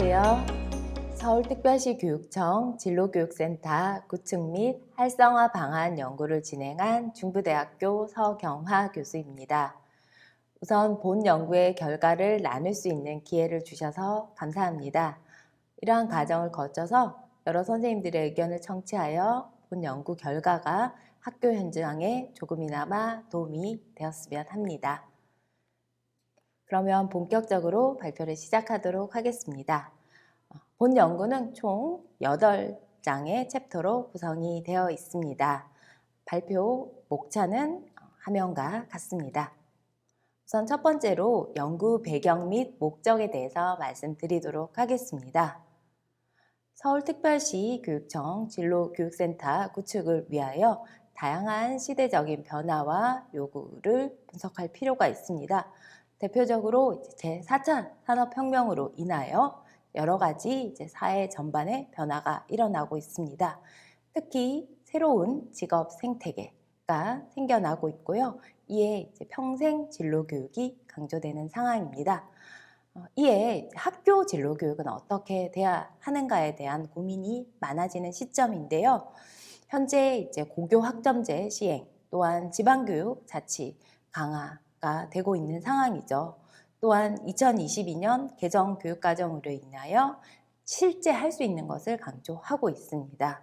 안녕하세요. 서울특별시 교육청 진로교육센터 구축 및 활성화 방안 연구를 진행한 중부대학교 서경화 교수입니다. 우선 본 연구의 결과를 나눌 수 있는 기회를 주셔서 감사합니다. 이러한 과정을 거쳐서 여러 선생님들의 의견을 청취하여 본 연구 결과가 학교 현장에 조금이나마 도움이 되었으면 합니다. 그러면 본격적으로 발표를 시작하도록 하겠습니다. 본 연구는 총 8장의 챕터로 구성이 되어 있습니다. 발표 목차는 화면과 같습니다. 우선 첫 번째로 연구 배경 및 목적에 대해서 말씀드리도록 하겠습니다. 서울특별시 교육청 진로교육센터 구축을 위하여 다양한 시대적인 변화와 요구를 분석할 필요가 있습니다. 대표적으로 제4차 산업혁명으로 인하여 여러 가지 사회 전반의 변화가 일어나고 있습니다. 특히 새로운 직업 생태계가 생겨나고 있고요. 이에 평생 진로교육이 강조되는 상황입니다. 이에 학교 진로교육은 어떻게 돼야 하는가에 대한 고민이 많아지는 시점인데요. 현재 고교 학점제 시행 또한 지방교육 자치 강화가 되고 있는 상황이죠. 또한 2022년 개정 교육과정으로 인하여 실제 할 수 있는 것을 강조하고 있습니다.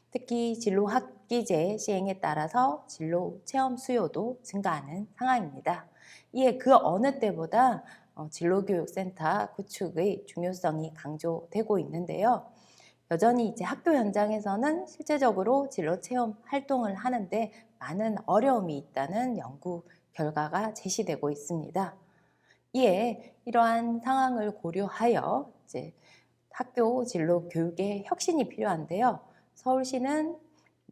특히 진로학기제 시행에 따라서 진로 체험 수요도 증가하는 상황입니다. 이에 그 어느 때보다 진로교육센터 구축의 중요성이 강조되고 있는데요. 여전히 학교 현장에서는 실제적으로 진로 체험 활동을 하는데 많은 어려움이 있다는 연구 결과가 제시되고 있습니다. 이에 이러한 상황을 고려하여 학교 진로 교육의 혁신이 필요한데요. 서울시는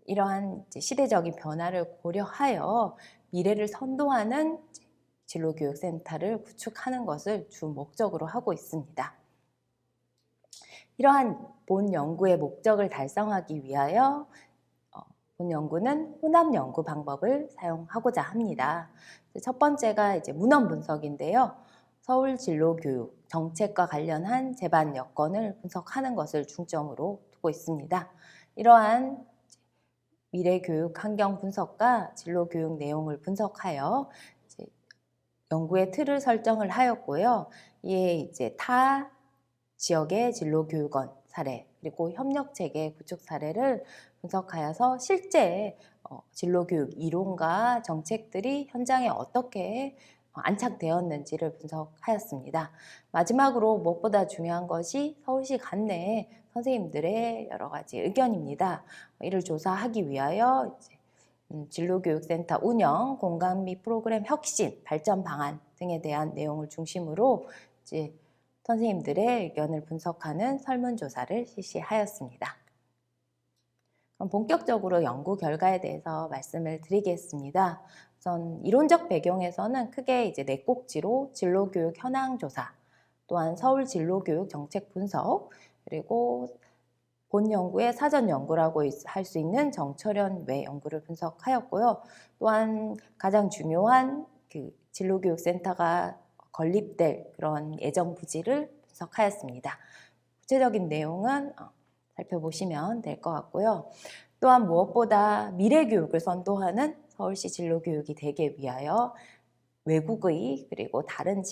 이러한 시대적인 변화를 고려하여 미래를 선도하는 진로교육센터를 구축하는 것을 주 목적으로 하고 있습니다. 이러한 본 연구의 목적을 달성하기 위하여 본 연구는 혼합 연구 방법을 사용하고자 합니다. 첫 번째가 문헌 분석인데요. 서울 진로교육 정책과 관련한 제반 여건을 분석하는 것을 중점으로 두고 있습니다. 이러한 미래 교육 환경 분석과 진로 교육 내용을 분석하여 연구의 틀을 설정을 하였고요. 이에 타 지역의 진로 교육원 사례 그리고 협력 체계 구축 사례를 분석하여서 실제 진로 교육 이론과 정책들이 현장에 어떻게 안착되었는지를 분석하였습니다. 마지막으로 무엇보다 중요한 것이 서울시 관내 선생님들의 여러 가지 의견입니다. 이를 조사하기 위하여 진로교육센터 운영, 공간 및 프로그램 혁신, 발전 방안 등에 대한 내용을 중심으로 선생님들의 의견을 분석하는 설문조사를 실시하였습니다. 그럼 본격적으로 연구 결과에 대해서 말씀을 드리겠습니다. 우선 이론적 배경에서는 크게 네 꼭지로 진로교육 현황 조사, 또한 서울 진로교육 정책 분석, 그리고 본 연구의 사전 연구라고 할 수 있는 정철현 외 연구를 분석하였고요. 또한 가장 중요한 진로교육센터가 건립될 그런 예정 부지를 분석하였습니다. 구체적인 내용은 살펴보시면 될 것 같고요. 또한 무엇보다 미래교육을 선도하는 서울시 진로교육이 되기 위하여 외국의 그리고 다른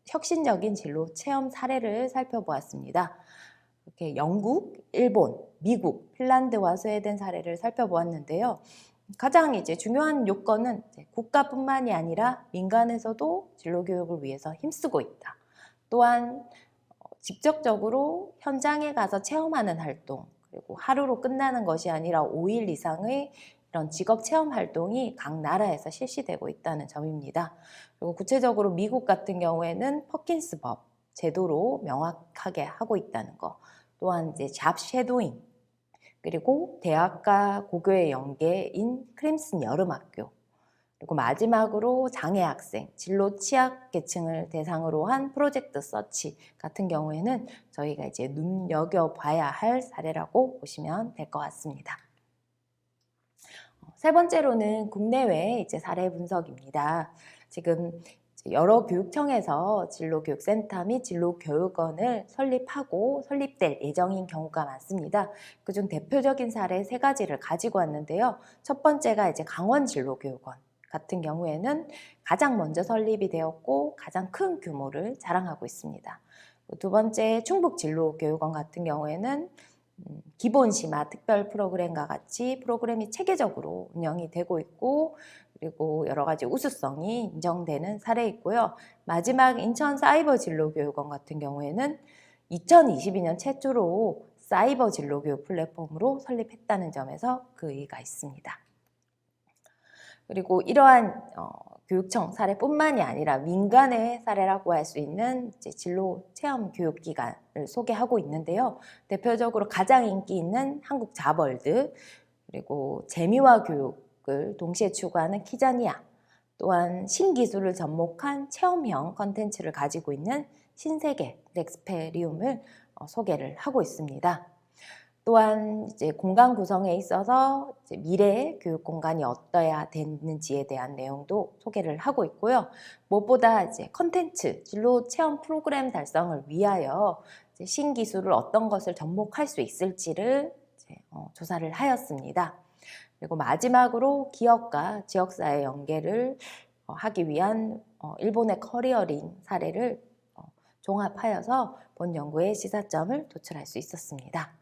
혁신적인 진로 체험 사례를 살펴보았습니다. 이렇게 영국, 일본, 미국, 핀란드와 스웨덴 사례를 살펴보았는데요. 가장 중요한 요건은 국가뿐만이 아니라 민간에서도 진로교육을 위해서 힘쓰고 있다. 또한 직접적으로 현장에 가서 체험하는 활동, 그리고 하루로 끝나는 것이 아니라 5일 이상의 이런 직업 체험 활동이 각 나라에서 실시되고 있다는 점입니다. 그리고 구체적으로 미국 같은 경우에는 퍼킨스법 제도로 명확하게 하고 있다는 거, 또한 잡 쉐도잉, 그리고 대학과 고교의 연계인 크림슨 여름학교, 그리고 마지막으로 장애 학생, 진로 취약 계층을 대상으로 한 프로젝트 서치 같은 경우에는 저희가 눈여겨봐야 할 사례라고 보시면 될 것 같습니다. 세 번째로는 국내외 사례 분석입니다. 지금 여러 교육청에서 진로교육센터 및 진로교육원을 설립하고 설립될 예정인 경우가 많습니다. 그중 대표적인 사례 세 가지를 가지고 왔는데요. 첫 번째가 이제 강원진로교육원 같은 경우에는 가장 먼저 설립이 되었고 가장 큰 규모를 자랑하고 있습니다. 두 번째 충북진로교육원 같은 경우에는 기본 심화 특별 프로그램과 같이 프로그램이 체계적으로 운영이 되고 있고 그리고 여러 가지 우수성이 인정되는 사례 있고요. 마지막 인천 사이버 진로교육원 같은 경우에는 2022년 최초로 사이버 진로교육 플랫폼으로 설립했다는 점에서 그 의의가 있습니다. 그리고 이러한 교육청 사례뿐만이 아니라 민간의 사례라고 할 수 있는 진로 체험 교육 기관을 소개하고 있는데요. 대표적으로 가장 인기 있는 한국 자벌드, 그리고 재미와 교육을 동시에 추구하는 키자니아, 또한 신기술을 접목한 체험형 컨텐츠를 가지고 있는 신세계 넥스페리움을 소개를 하고 있습니다. 또한 이제 공간 구성에 있어서 이제 미래의 교육 공간이 어떠해야 되는지에 대한 내용도 소개를 하고 있고요. 무엇보다 이제 컨텐츠, 진로 체험 프로그램 달성을 위하여 이제 신기술을 어떤 것을 접목할 수 있을지를 이제 조사를 하였습니다. 그리고 마지막으로 기업과 지역사회 연계를 하기 위한 일본의 커리어링 사례를 종합하여서 본 연구의 시사점을 도출할 수 있었습니다.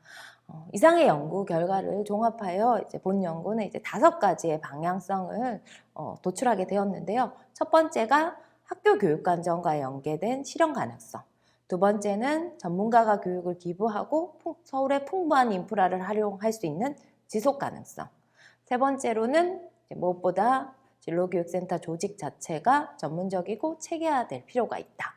이상의 연구 결과를 종합하여 이제 본 연구는 이제 5가지의 방향성을 도출하게 되었는데요. 첫 번째가 학교 교육관점과 연계된 실현 가능성. 두 번째는 전문가가 교육을 기부하고 서울의 풍부한 인프라를 활용할 수 있는 지속 가능성. 세 번째로는 무엇보다 진로교육센터 조직 자체가 전문적이고 체계화될 필요가 있다.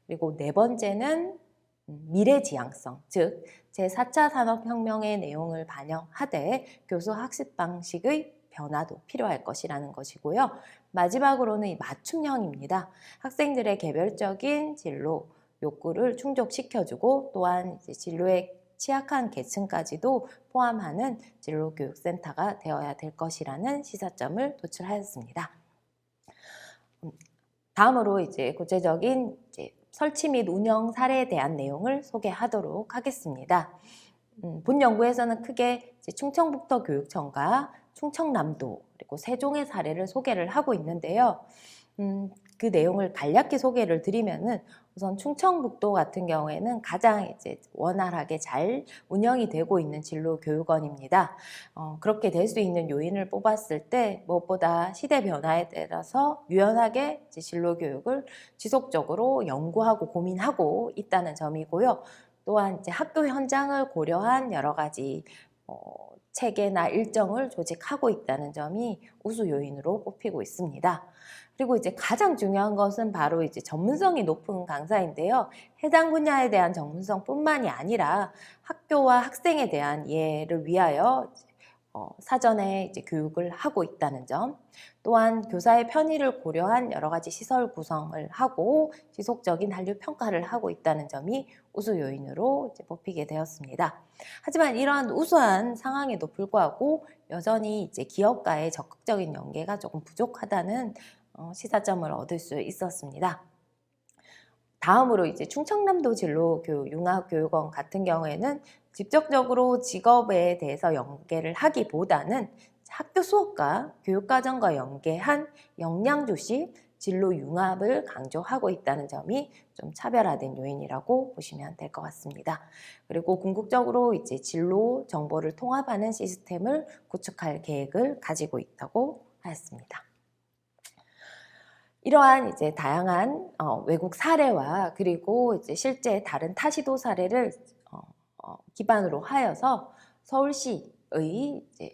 그리고 네 번째는 미래지향성, 즉 제4차 산업혁명의 내용을 반영하되 교수 학습 방식의 변화도 필요할 것이라는 것이고요. 마지막으로는 맞춤형입니다. 학생들의 개별적인 진로 욕구를 충족시켜주고 또한 이제 진로에 취약한 계층까지도 포함하는 진로교육센터가 되어야 될 것이라는 시사점을 도출하였습니다. 다음으로 이제 구체적인 설치 및 운영 사례에 대한 내용을 소개하도록 하겠습니다. 본 연구에서는 크게 충청북도 교육청과 충청남도 그리고 세종의 사례를 소개를 하고 있는데요. 그 내용을 간략히 소개를 드리면은 우선 충청북도 같은 경우에는 가장 이제 원활하게 잘 운영이 되고 있는 진로교육원입니다. 그렇게 될 수 있는 요인을 뽑았을 때 무엇보다 시대 변화에 따라서 유연하게 이제 진로교육을 지속적으로 연구하고 고민하고 있다는 점이고요. 또한 이제 학교 현장을 고려한 여러 가지 체계나 일정을 조직하고 있다는 점이 우수 요인으로 뽑히고 있습니다. 그리고 이제 가장 중요한 것은 바로 이제 전문성이 높은 강사인데요. 해당 분야에 대한 전문성뿐만이 아니라 학교와 학생에 대한 이해를 위하여 사전에 이제 교육을 하고 있다는 점, 또한 교사의 편의를 고려한 여러 가지 시설 구성을 하고 지속적인 한류 평가를 하고 있다는 점이 우수 요인으로 이제 뽑히게 되었습니다. 하지만 이러한 우수한 상황에도 불구하고 여전히 이제 기업과의 적극적인 연계가 조금 부족하다는 시사점을 얻을 수 있었습니다. 다음으로 이제 충청남도 진로교육 융합교육원 같은 경우에는 직접적으로 직업에 대해서 연계를 하기보다는 학교 수업과 교육과정과 연계한 역량주식 진로 융합을 강조하고 있다는 점이 좀 차별화된 요인이라고 보시면 될 것 같습니다. 그리고 궁극적으로 이제 진로 정보를 통합하는 시스템을 구축할 계획을 가지고 있다고 하였습니다. 이러한 이제 다양한 외국 사례와 그리고 이제 실제 다른 타시도 사례를 기반으로 하여서 서울시의 이제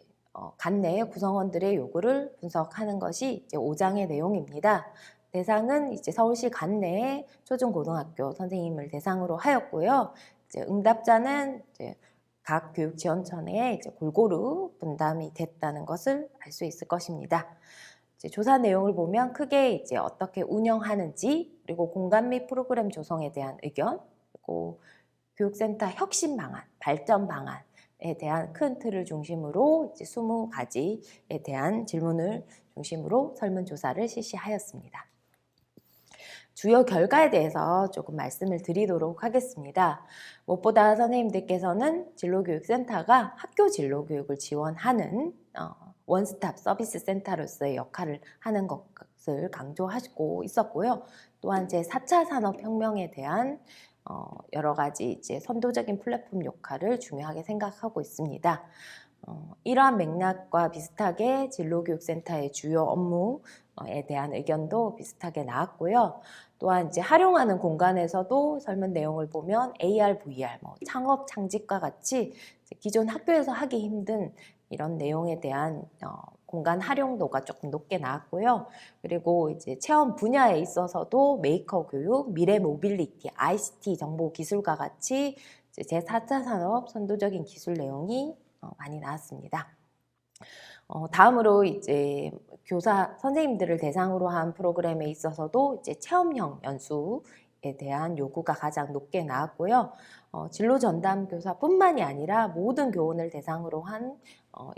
관내 구성원들의 요구를 분석하는 것이 이제 5장의 내용입니다. 대상은 이제 서울시 관내의 초중고등학교 선생님을 대상으로 하였고요. 이제 응답자는 이제 각 교육지원청에 이제 골고루 분담이 됐다는 것을 알 수 있을 것입니다. 이제 조사 내용을 보면 크게 이제 어떻게 운영하는지, 그리고 공간 및 프로그램 조성에 대한 의견, 그리고 교육센터 혁신 방안, 발전 방안에 대한 큰 틀을 중심으로 이제 20가지에 대한 질문을 중심으로 설문조사를 실시하였습니다. 주요 결과에 대해서 조금 말씀을 드리도록 하겠습니다. 무엇보다 선생님들께서는 진로교육센터가 학교 진로교육을 지원하는 원스톱 서비스 센터로서의 역할을 하는 것을 강조하고 있었고요. 또한 제4차 산업혁명에 대한 여러 가지 이제 선도적인 플랫폼 역할을 중요하게 생각하고 있습니다. 이러한 맥락과 비슷하게 진로교육센터의 주요 업무에 대한 의견도 비슷하게 나왔고요. 또한 이제 활용하는 공간에서도 설문 내용을 보면 AR, VR, 창업, 창직과 같이 기존 학교에서 하기 힘든 이런 내용에 대한 공간 활용도가 조금 높게 나왔고요. 그리고 이제 체험 분야에 있어서도 메이커 교육, 미래 모빌리티, ICT 정보 기술과 같이 제4차 산업 선도적인 기술 내용이 많이 나왔습니다. 다음으로 이제 교사 선생님들을 대상으로 한 프로그램에 있어서도 이제 체험형 연수에 대한 요구가 가장 높게 나왔고요. 진로 전담 교사뿐만이 아니라 모든 교원을 대상으로 한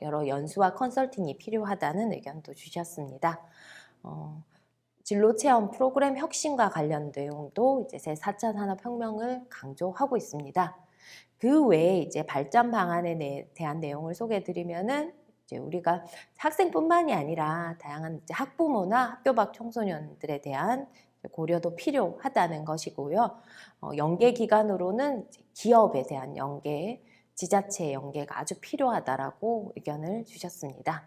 여러 연수와 컨설팅이 필요하다는 의견도 주셨습니다. 진로 체험 프로그램 혁신과 관련 내용도 이제 제4차 산업혁명을 강조하고 있습니다. 그 외에 이제 발전 방안에 대한 내용을 소개해드리면은 이제 우리가 학생뿐만이 아니라 다양한 이제 학부모나 학교 밖 청소년들에 대한 고려도 필요하다는 것이고요. 연계 기관으로는 기업에 대한 연계, 지자체 연계가 아주 필요하다라고 의견을 주셨습니다.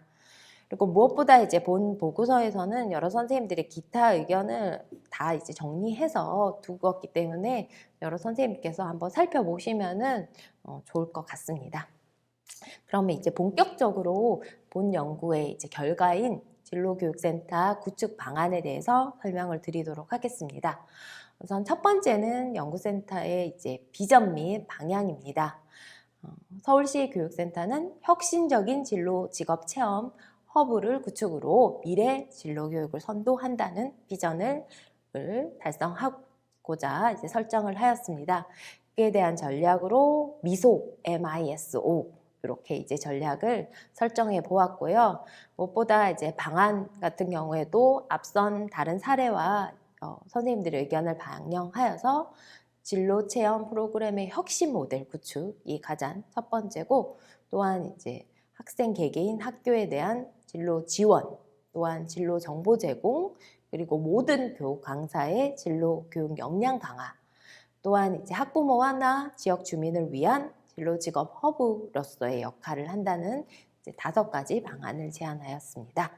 그리고 무엇보다 이제 본 보고서에서는 여러 선생님들의 기타 의견을 다 이제 정리해서 두었기 때문에 여러 선생님께서 한번 살펴보시면은 좋을 것 같습니다. 그러면 이제 본격적으로 본 연구의 이제 결과인 진로교육센터 구축 방안에 대해서 설명을 드리도록 하겠습니다. 우선 첫 번째는 연구센터의 이제 비전 및 방향입니다. 서울시 교육센터는 혁신적인 진로 직업 체험 허브를 구축으로 미래 진로 교육을 선도한다는 비전을 달성하고자 이제 설정을 하였습니다. 이에 대한 전략으로 미소, MISO 이렇게 이제 전략을 설정해 보았고요. 무엇보다 이제 방안 같은 경우에도 앞선 다른 사례와 선생님들의 의견을 반영하여서 진로 체험 프로그램의 혁신 모델 구축이 가장 첫 번째고, 또한 이제 학생 개개인 학교에 대한 진로 지원, 또한 진로 정보 제공, 그리고 모든 교육 강사의 진로 교육 역량 강화, 또한 이제 학부모나 지역 주민을 위한 진로 직업 허브로서의 역할을 한다는 이제 5가지 방안을 제안하였습니다.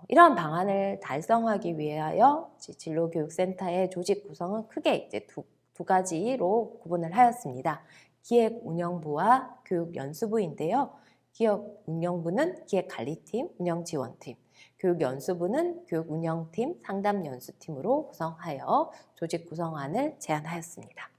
이러한 방안을 달성하기 위하여 진로교육센터의 조직 구성은 크게 이제 두 가지로 구분을 하였습니다. 기획운영부와 교육연수부인데요. 기획운영부는 기획관리팀, 운영지원팀, 교육연수부는 교육운영팀, 상담연수팀으로 구성하여 조직 구성안을 제안하였습니다.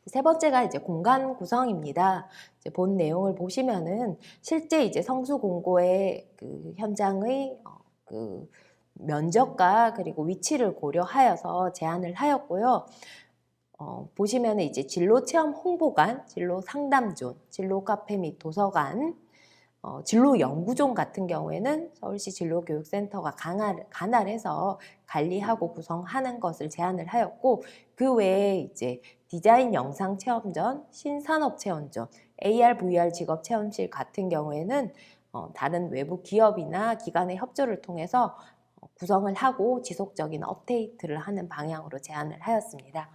세 번째가 이제 공간 구성입니다. 이제 본 내용을 보시면은 실제 이제 성수 공고의 그 현장의 그 면적과 그리고 위치를 고려하여서 제안을 하였고요. 보시면은 이제 진로 체험 홍보관, 진로 상담존, 진로 카페 및 도서관, 진로 연구존 같은 경우에는 서울시 진로교육센터가 관할해서 관리하고 구성하는 것을 제안을 하였고, 그 외에 이제 디자인 영상 체험전, 신산업 체험전, AR, VR 직업 체험실 같은 경우에는 다른 외부 기업이나 기관의 협조를 통해서 구성을 하고 지속적인 업데이트를 하는 방향으로 제안을 하였습니다.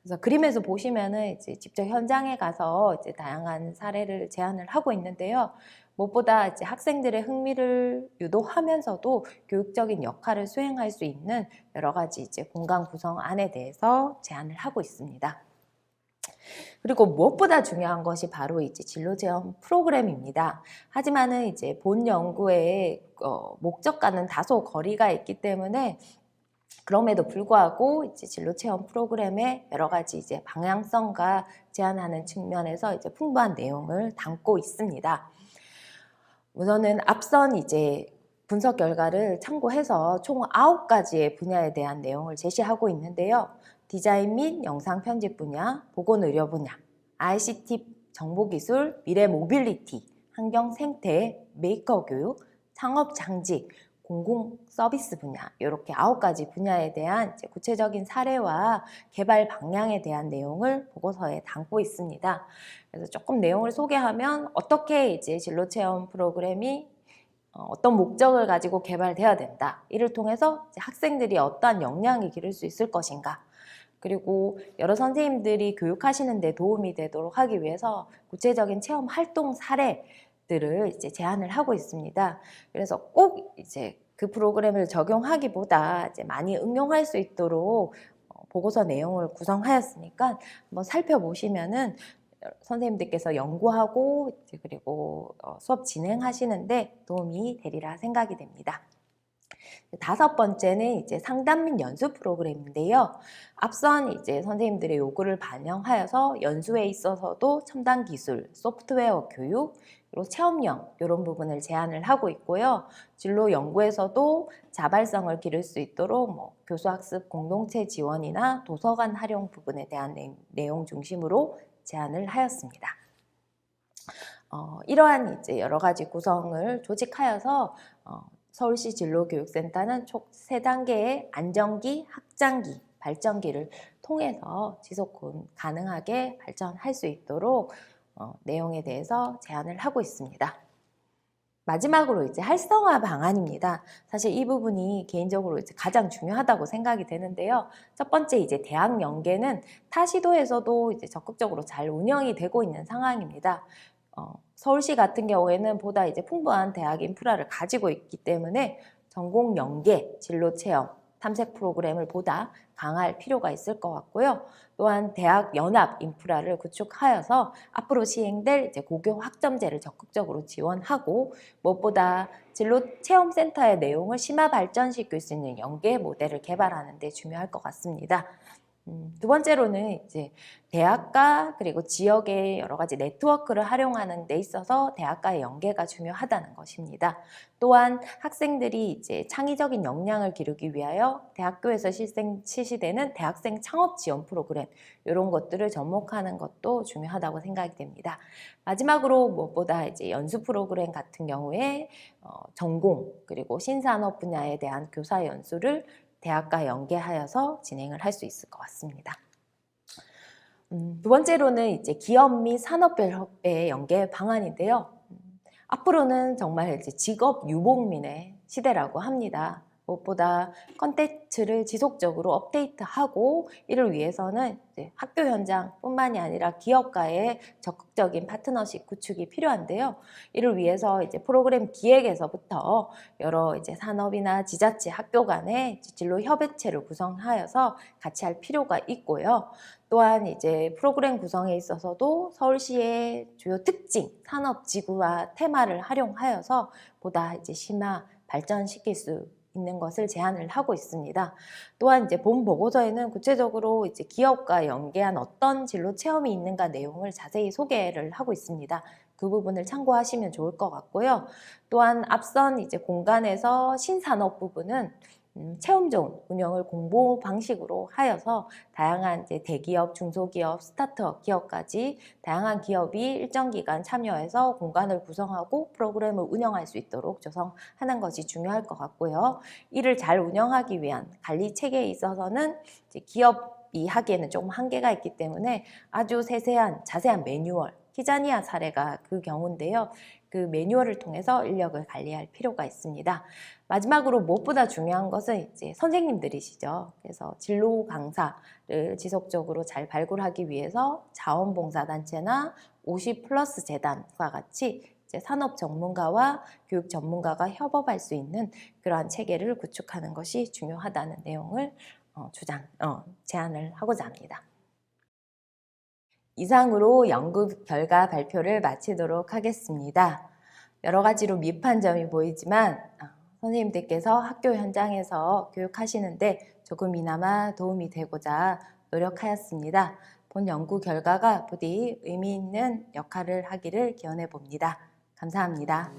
그래서 그림에서 보시면은 이제 직접 현장에 가서 이제 다양한 사례를 제안을 하고 있는데요. 무엇보다 이제 학생들의 흥미를 유도하면서도 교육적인 역할을 수행할 수 있는 여러 가지 이제 공간 구성안에 대해서 제안을 하고 있습니다. 그리고 무엇보다 중요한 것이 바로 이제 진로 체험 프로그램입니다. 하지만은 이제 본 연구의 목적과는 다소 거리가 있기 때문에 그럼에도 불구하고 이제 진로 체험 프로그램의 여러 가지 이제 방향성과 제안하는 측면에서 이제 풍부한 내용을 담고 있습니다. 우선은 앞선 이제 분석 결과를 참고해서 총 9가지의 분야에 대한 내용을 제시하고 있는데요. 디자인 및 영상 편집 분야, 보건의료 분야, ICT 정보기술, 미래 모빌리티, 환경 생태, 메이커 교육, 창업 장직, 공공 서비스 분야, 이렇게 9가지 분야에 대한 이제 구체적인 사례와 개발 방향에 대한 내용을 보고서에 담고 있습니다. 그래서 조금 내용을 소개하면 어떻게 이제 진로 체험 프로그램이 어떤 목적을 가지고 개발되어야 된다. 이를 통해서 학생들이 어떠한 역량을 기를 수 있을 것인가. 그리고 여러 선생님들이 교육하시는 데 도움이 되도록 하기 위해서 구체적인 체험 활동 사례들을 이제 제안을 하고 있습니다. 그래서 꼭 이제 그 프로그램을 적용하기보다 이제 많이 응용할 수 있도록 보고서 내용을 구성하였으니까 한번 살펴보시면은 선생님들께서 연구하고 그리고 수업 진행하시는데 도움이 되리라 생각이 됩니다. 5번째는 이제 상담 및 연수 프로그램인데요. 앞선 이제 선생님들의 요구를 반영하여서 연수에 있어서도 첨단 기술, 소프트웨어 교육, 그리고 체험형 이런 부분을 제안을 하고 있고요. 진로 연구에서도 자발성을 기를 수 있도록 교수학습 공동체 지원이나 도서관 활용 부분에 대한 내용 중심으로 제안을 하였습니다. 이러한 이제 여러 가지 구성을 조직하여서 서울시 진로교육센터는 총 3단계의 안정기, 확장기, 발전기를 통해서 지속 가능하게 발전할 수 있도록 내용에 대해서 제안을 하고 있습니다. 마지막으로 이제 활성화 방안입니다. 사실 이 부분이 개인적으로 이제 가장 중요하다고 생각이 되는데요. 첫 번째 이제 대학 연계는 타 시도에서도 이제 적극적으로 잘 운영이 되고 있는 상황입니다. 서울시 같은 경우에는 보다 이제 풍부한 대학 인프라를 가지고 있기 때문에 전공 연계, 진로 체험, 탐색 프로그램을 보다 강화할 필요가 있을 것 같고요. 또한 대학 연합 인프라를 구축하여서 앞으로 시행될 이제 고교 학점제를 적극적으로 지원하고 무엇보다 진로 체험 센터의 내용을 심화 발전시킬 수 있는 연계 모델을 개발하는 데 중요할 것 같습니다. 두 번째로는 이제 대학과 그리고 지역의 여러 가지 네트워크를 활용하는 데 있어서 대학과의 연계가 중요하다는 것입니다. 또한 학생들이 이제 창의적인 역량을 기르기 위하여 대학교에서 실시되는 대학생 창업 지원 프로그램 이런 것들을 접목하는 것도 중요하다고 생각이 됩니다. 마지막으로 무엇보다 이제 연수 프로그램 같은 경우에 전공 그리고 신산업 분야에 대한 교사 연수를 대학과 연계하여서 진행을 할 수 있을 것 같습니다. 두 번째로는 이제 기업 및 산업별 협회 연계 방안인데요. 앞으로는 정말 이제 직업 유복민의 시대라고 합니다. 무엇보다 컨텐츠를 지속적으로 업데이트하고 이를 위해서는 이제 학교 현장뿐만이 아니라 기업과의 적극적인 파트너십 구축이 필요한데요. 이를 위해서 이제 프로그램 기획에서부터 여러 이제 산업이나 지자체 학교 간의 진로 협의체를 구성하여서 같이 할 필요가 있고요. 또한 이제 프로그램 구성에 있어서도 서울시의 주요 특징, 산업 지구와 테마를 활용하여서 보다 이제 심화 발전시킬 수 있는 것을 제안을 하고 있습니다. 또한 이제 본 보고서에는 구체적으로 이제 기업과 연계한 어떤 진로 체험이 있는가 내용을 자세히 소개를 하고 있습니다. 그 부분을 참고하시면 좋을 것 같고요. 또한 앞선 이제 공간에서 신산업 부분은 체험존 운영을 공모 방식으로 하여서 다양한 이제 대기업, 중소기업, 스타트업 기업까지 다양한 기업이 일정 기간 참여해서 공간을 구성하고 프로그램을 운영할 수 있도록 조성하는 것이 중요할 것 같고요. 이를 잘 운영하기 위한 관리 체계에 있어서는 이제 기업이 하기에는 조금 한계가 있기 때문에 아주 세세한 자세한 매뉴얼, 키자니아 사례가 그 경우인데요. 그 매뉴얼을 통해서 인력을 관리할 필요가 있습니다. 마지막으로 무엇보다 중요한 것은 이제 선생님들이시죠. 그래서 진로 강사를 지속적으로 잘 발굴하기 위해서 자원봉사단체나 50플러스 재단과 같이 이제 산업 전문가와 교육 전문가가 협업할 수 있는 그러한 체계를 구축하는 것이 중요하다는 내용을 제안을 하고자 합니다. 이상으로 연구 결과 발표를 마치도록 하겠습니다. 여러 가지로 미흡한 점이 보이지만 선생님들께서 학교 현장에서 교육하시는데 조금이나마 도움이 되고자 노력하였습니다. 본 연구 결과가 부디 의미 있는 역할을 하기를 기원해 봅니다. 감사합니다.